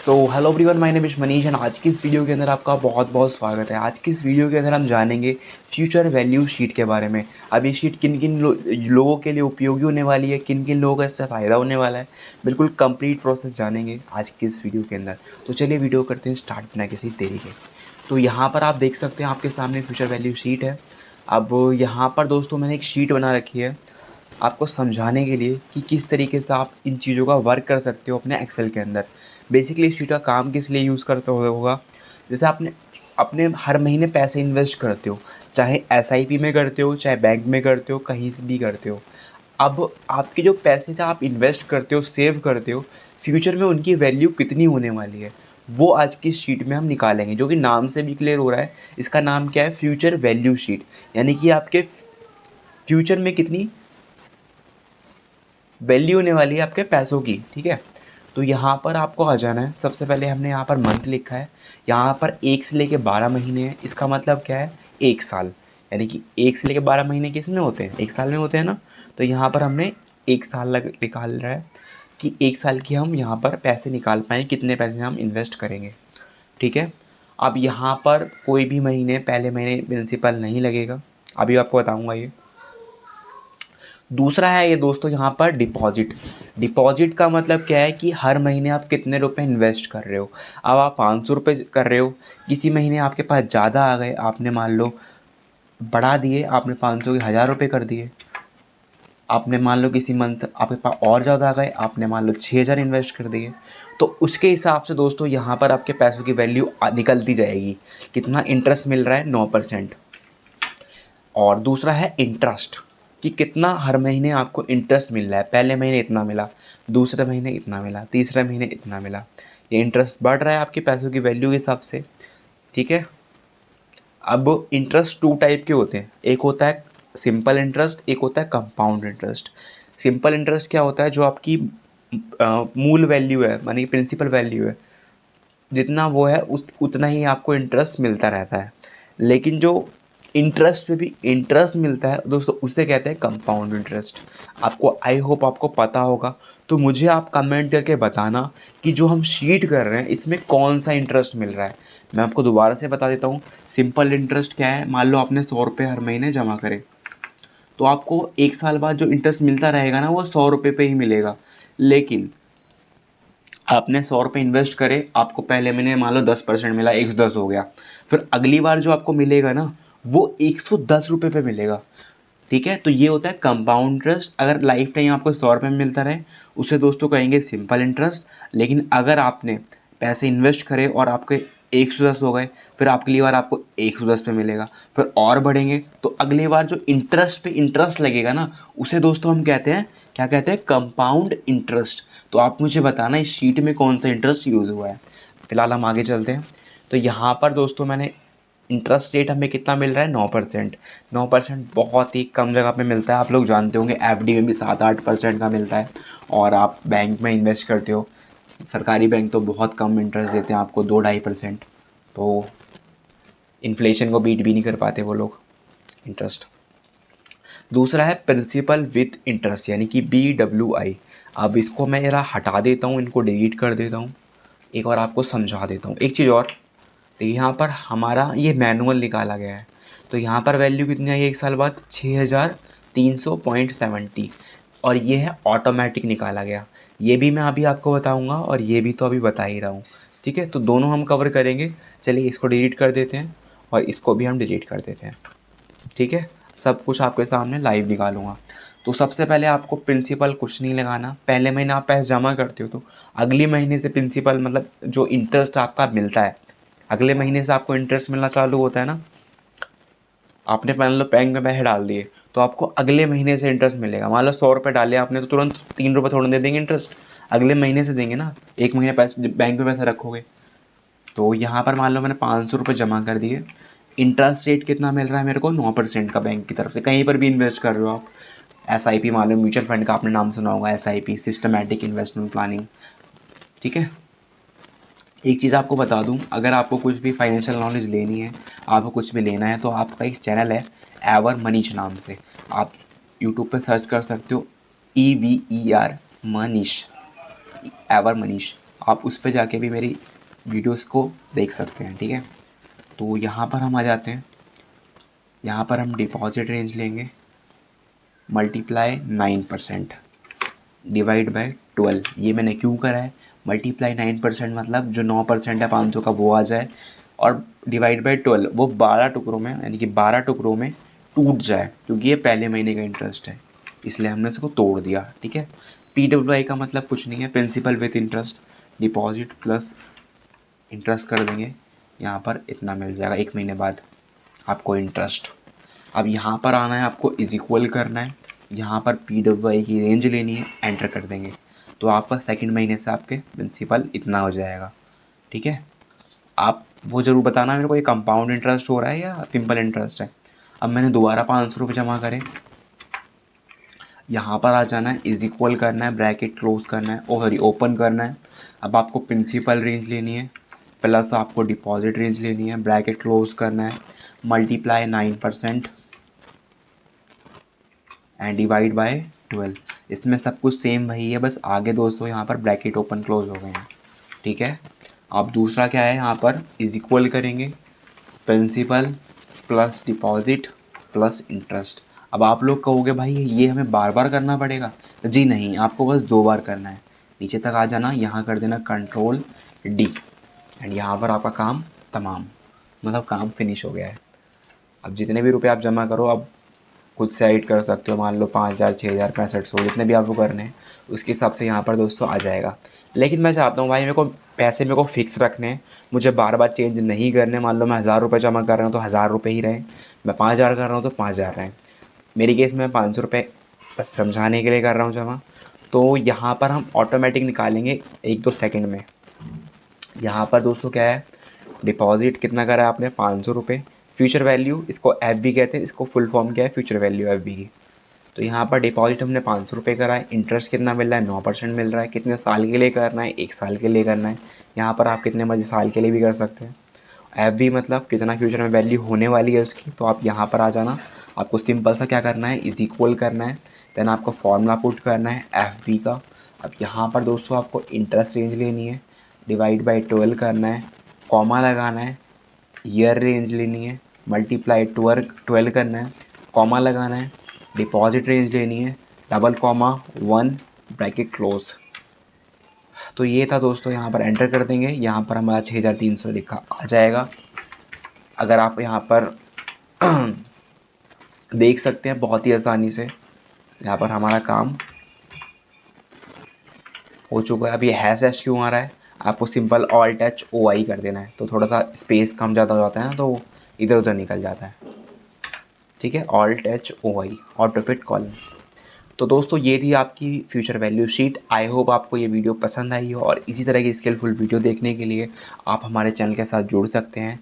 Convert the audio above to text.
So hello everyone, my name is Manish and आज की इस वीडियो के अंदर आपका बहुत बहुत स्वागत है। आज की इस वीडियो के अंदर हम जानेंगे फ्यूचर वैल्यू शीट के बारे में। अब ये शीट किन किन लोगों के लिए उपयोगी होने वाली है, किन किन लोगों का इससे फ़ायदा होने वाला है, बिल्कुल कंप्लीट प्रोसेस जानेंगे आज की इस वीडियो के अंदर। तो चलिए वीडियो करते हैं स्टार्ट बिना किसी देरी के। तो यहाँ पर आप देख सकते हैं आपके सामने फ्यूचर वैल्यू शीट है। अब यहाँ पर दोस्तों मैंने एक शीट बना रखी है आपको समझाने के लिए कि किस तरीके से आप इन चीज़ों का वर्क कर सकते हो अपने एक्सेल के अंदर। बेसिकली इस शीट का काम किस लिए यूज़ करते होगा, जैसे आपने अपने हर महीने पैसे इन्वेस्ट करते हो, चाहे एसआईपी में करते हो, चाहे बैंक में करते हो, कहीं से भी करते हो। अब आपके जो पैसे थे आप इन्वेस्ट करते हो, सेव करते हो, फ्यूचर में उनकी वैल्यू कितनी होने वाली है वो आज की शीट में हम निकालेंगे, जो कि नाम से भी क्लियर हो रहा है। इसका नाम क्या है? Future value sheet. यानी कि आपके फ्यूचर में कितनी वैल्यू होने वाली है आपके पैसों की। ठीक है, तो यहाँ पर आपको आ जाना है। सबसे पहले हमने यहाँ पर मंथ लिखा है, यहाँ पर 1 से लेके 12 महीने हैं। इसका मतलब क्या है? 1 साल। यानी कि 1 से लेके 12 महीने किस में होते हैं? 1 साल में होते हैं ना। तो यहाँ पर हमने 1 साल निकाल रहा है कि 1 साल की हम यहाँ पर पैसे निकाल पाएँ, कितने पैसे हम इन्वेस्ट करेंगे। ठीक है, अब यहाँ पर कोई भी महीने पहले महीने प्रिंसिपल नहीं लगेगा, अभी आपको बताऊँगा ये। दूसरा है ये दोस्तों यहाँ पर डिपॉजिट। डिपॉजिट का मतलब क्या है कि हर महीने आप कितने रुपए इन्वेस्ट कर रहे हो। अब आप 500 रुपये कर रहे हो, किसी महीने आपके पास ज़्यादा आ गए, आपने मान लो बढ़ा दिए, आपने 500 के 1000 रुपये कर दिए। आपने मान लो किसी मंथ आपके पास और ज़्यादा आ गए, आपने मान लो 6000 इन्वेस्ट कर दिए। तो उसके हिसाब से दोस्तों यहाँ पर आपके पैसों की वैल्यू निकलती जाएगी। कितना इंटरेस्ट मिल रहा है? 9%। और दूसरा है इंटरेस्ट, कि कितना हर महीने आपको इंटरेस्ट मिल रहा है। पहले महीने इतना मिला, दूसरे महीने इतना मिला, तीसरे महीने इतना मिला। ये इंटरेस्ट बढ़ रहा है आपके पैसों की वैल्यू के हिसाब से। ठीक है, अब इंटरेस्ट 2 टाइप के होते हैं। एक होता है सिंपल इंटरेस्ट, एक होता है कंपाउंड इंटरेस्ट। सिंपल इंटरेस्ट क्या होता है? जो आपकी मूल वैल्यू है, मानी प्रिंसिपल वैल्यू है, जितना वो है उतना ही आपको इंटरेस्ट मिलता रहता है। लेकिन जो इंटरेस्ट पे भी इंटरेस्ट मिलता है दोस्तों, उसे कहते हैं कंपाउंड इंटरेस्ट। आपको आई होप आपको पता होगा। तो मुझे आप कमेंट करके बताना कि जो हम शीट कर रहे हैं इसमें कौन सा इंटरेस्ट मिल रहा है। मैं आपको दोबारा से बता देता हूँ। सिंपल इंटरेस्ट क्या है? मान लो आपने 100 रुपये हर महीने जमा करे, तो आपको 1 साल बाद जो इंटरेस्ट मिलता रहेगा ना, वो 100 रुपये पे ही मिलेगा। लेकिन आपने 100 रुपये इन्वेस्ट करे, आपको पहले महीने मान लो 10% मिला, 110 हो गया। फिर अगली बार जो आपको मिलेगा ना, वो 110 रुपये पे मिलेगा। ठीक है, तो ये होता है कंपाउंड इंटरेस्ट। अगर लाइफ टाइम आपको 100 रुपये में मिलता रहे, उसे दोस्तों कहेंगे सिंपल इंटरेस्ट। लेकिन अगर आपने पैसे इन्वेस्ट करे और आपके 110 हो गए, फिर अगली बार आपको 110 पे मिलेगा, फिर और बढ़ेंगे, तो अगली बार जो इंटरेस्ट पे इंटरेस्ट लगेगा ना, उसे दोस्तों हम कहते हैं, क्या कहते हैं? Compound interest. तो आप मुझे बताना इस शीट में कौन सा इंटरेस्ट यूज़ हुआ है। फिलहाल हम आगे चलते हैं। तो यहाँ पर दोस्तों मैंने इंटरेस्ट रेट हमें कितना मिल रहा है? 9%। 9% बहुत ही कम जगह पे मिलता है। आप लोग जानते होंगे एफडी में भी 7-8% का मिलता है। और आप बैंक में इन्वेस्ट करते हो, सरकारी बैंक तो बहुत कम इंटरेस्ट देते हैं आपको, 2-2.5%। तो इन्फ्लेशन को बीट भी नहीं कर पाते वो लोग इंटरेस्ट। दूसरा है प्रिंसिपल विथ इंटरेस्ट, यानी कि BWI। अब इसको मैं ज़रा हटा देता हूँ, इनको डिलीट कर देता हूँ। एक और आपको समझा देता हूँ। एक चीज़ और, देखिए यहाँ पर हमारा ये मैनुअल निकाला गया है। तो यहाँ पर वैल्यू कितनी आई 1 साल बाद? 6300.70। और ये है ऑटोमेटिक निकाला गया। ये भी मैं अभी आपको बताऊँगा और ये भी तो अभी बता ही रहा हूँ। ठीक है, तो दोनों हम कवर करेंगे। चलिए इसको डिलीट कर देते हैं और इसको भी हम डिलीट कर देते हैं। ठीक है, सब कुछ आपके सामने लाइव निकालूंगा। तो सबसे पहले आपको प्रिंसिपल कुछ नहीं लगाना। पहले महीने आप पैसे जमा करते हो, तो अगले महीने से प्रिंसिपल मतलब जो इंटरेस्ट आपका मिलता है, अगले महीने से आपको इंटरेस्ट मिलना चालू होता है ना। आपने मान लो बैंक में पैसे डाल दिए, तो आपको अगले महीने से इंटरेस्ट मिलेगा। मान लो 100 रुपये डाले आपने, तो तुरंत 3 रुपये थोड़ा दे देंगे इंटरेस्ट, अगले महीने से देंगे ना। एक महीने पैसे बैंक में पैसे रखोगे, तो यहाँ पर मान लो मैंने 500 रुपये जमा कर दिए। इंटरेस्ट रेट कितना मिल रहा है मेरे को? 9% का बैंक की तरफ से। कहीं पर भी इन्वेस्ट कर रहे हो आप, SIP मान लो, म्यूचुअल फंड का आपने नाम सुना होगा, SIP, सिस्टमैटिक इन्वेस्टमेंट प्लानिंग। ठीक है, एक चीज़ आपको बता दूं, अगर आपको कुछ भी फाइनेंशियल नॉलेज लेनी है, आपको कुछ भी लेना है, तो आपका एक चैनल है एवर मनीष नाम से। आप यूट्यूब पे सर्च कर सकते हो, EVER मनीष, एवर मनीष। आप उस पे जाके भी मेरी वीडियोस को देख सकते हैं, ठीक है। तो यहाँ पर हम आ जाते हैं, यहाँ पर हम डिपॉजिट रेंज लेंगे, मल्टीप्लाई 9% डिवाइड बाय 12। ये मैंने क्यों करा है, मल्टीप्लाई 9% मतलब जो 9% है 500 का वो आ जाए, और डिवाइड बाय 12 वो 12 टुकड़ों में, यानी कि 12 टुकड़ों में टूट जाए, क्योंकि ये पहले महीने का इंटरेस्ट है, इसलिए हमने इसको तोड़ दिया, ठीक है। PWI का मतलब कुछ नहीं है, principal with interest, deposit plus interest कर देंगे, यहाँ पर इतना मिल जाएगा 1 महीने बाद आपको इंटरेस्ट। अब यहाँ पर आना है, आपको इज इक्वल करना है, यहाँ पर PWI की रेंज लेनी है, एंटर कर देंगे, तो आपका सेकंड महीने से आपके प्रिंसिपल इतना हो जाएगा, ठीक है। आप वो ज़रूर बताना मेरे को, ये कंपाउंड इंटरेस्ट हो रहा है या सिंपल इंटरेस्ट है। अब मैंने दोबारा 500 रुपये जमा करें, यहाँ पर आ जाना है, इज इक्वल करना है, ब्रैकेट क्लोज करना है, सॉरी ओपन करना है। अब आपको प्रिंसिपल रेंज लेनी है प्लस आपको डिपॉजिट रेंज लेनी है, ब्रैकेट क्लोज करना है, मल्टीप्लाई 9% एंड डिवाइड बाय 12। इसमें सब कुछ सेम वही है, बस आगे दोस्तों यहाँ पर ब्रैकेट ओपन क्लोज हो गए हैं, ठीक है। अब दूसरा क्या है, यहाँ पर इज इक्वल करेंगे, principal plus deposit plus interest. अब आप लोग कहोगे भाई ये हमें बार बार करना पड़ेगा, जी नहीं, आपको बस 2 बार करना है। नीचे तक आ जाना, यहाँ कर देना कंट्रोल D एंड यहाँ पर आपका काम तमाम, मतलब काम फिनिश हो गया है। अब जितने भी रुपए आप जमा करो, अब खुद से ऐड कर सकते हो, मान लो 5,000 6,000 6500 जितने भी आपको करने हैं उसके हिसाब से यहाँ पर दोस्तों आ जाएगा। लेकिन मैं चाहता हूँ भाई मेरे को पैसे मेरे को फिक्स रखने हैं, मुझे बार बार चेंज नहीं करने। मान लो मैं 1,000 रुपये जमा कर रहा हूँ तो 1,000 रुपये ही रहें, मैं 5,000 कर रहा हूँ तो 5,000 रहें। मेरी केस में 500 रुपये बस समझाने के लिए कर रहा हूँ जमा। तो यहाँ पर हम ऑटोमेटिक निकालेंगे 1-2 सेकेंड में। यहाँ पर दोस्तों क्या है, डिपॉजिट कितना करा है आपने, 500 रुपये, फ्यूचर वैल्यू इसको FB कहते हैं, इसको फुल फॉर्म क्या है, फ्यूचर वैल्यू FB की। तो यहाँ पर डिपॉजिट हमने 500 रुपये करा है, इंटरेस्ट कितना मिल रहा है, 9% मिल रहा है। कितने साल के लिए करना है, 1 साल के लिए करना है। यहाँ पर आप कितने मर्जी साल के लिए भी कर सकते हैं। FB मतलब कितना फ्यूचर में वैल्यू होने वाली है उसकी। तो आप यहाँ पर आ जाना, आपको सिंपल सा क्या करना है, इज इक्वल करना है, देन आपको फॉर्मूला पुट करना है FB का। अब यहाँ पर दोस्तों आपको इंटरेस्ट रेंज लेनी है, डिवाइड बाई 12 करना है, कॉमा लगाना है, ईयर रेंज लेनी है, मल्टीप्लाई 12 करना है, कॉमा लगाना है, डिपॉजिट रेंज लेनी है, डबल कॉमा 1 ब्रैकेट क्लोज। तो ये था दोस्तों, यहाँ पर एंटर कर देंगे, यहाँ पर हमारा 6,300 लिखा आ जाएगा। अगर आप यहाँ पर देख सकते हैं बहुत ही आसानी से, यहाँ पर हमारा काम हो चुका है। अब ये हैश क्यों आ रहा है, आपको सिंपल ऑल्ट टच OI कर देना है, तो थोड़ा सा स्पेस कम ज़्यादा हो जाता है ना, तो इधर उधर निकल जाता है, ठीक है। Alt touch OI, auto fit column. तो दोस्तों ये थी आपकी future value sheet. I hope आपको ये वीडियो पसंद आई हो, और इसी तरह की स्किलफुल वीडियो देखने के लिए आप हमारे चैनल के साथ जुड़ सकते हैं।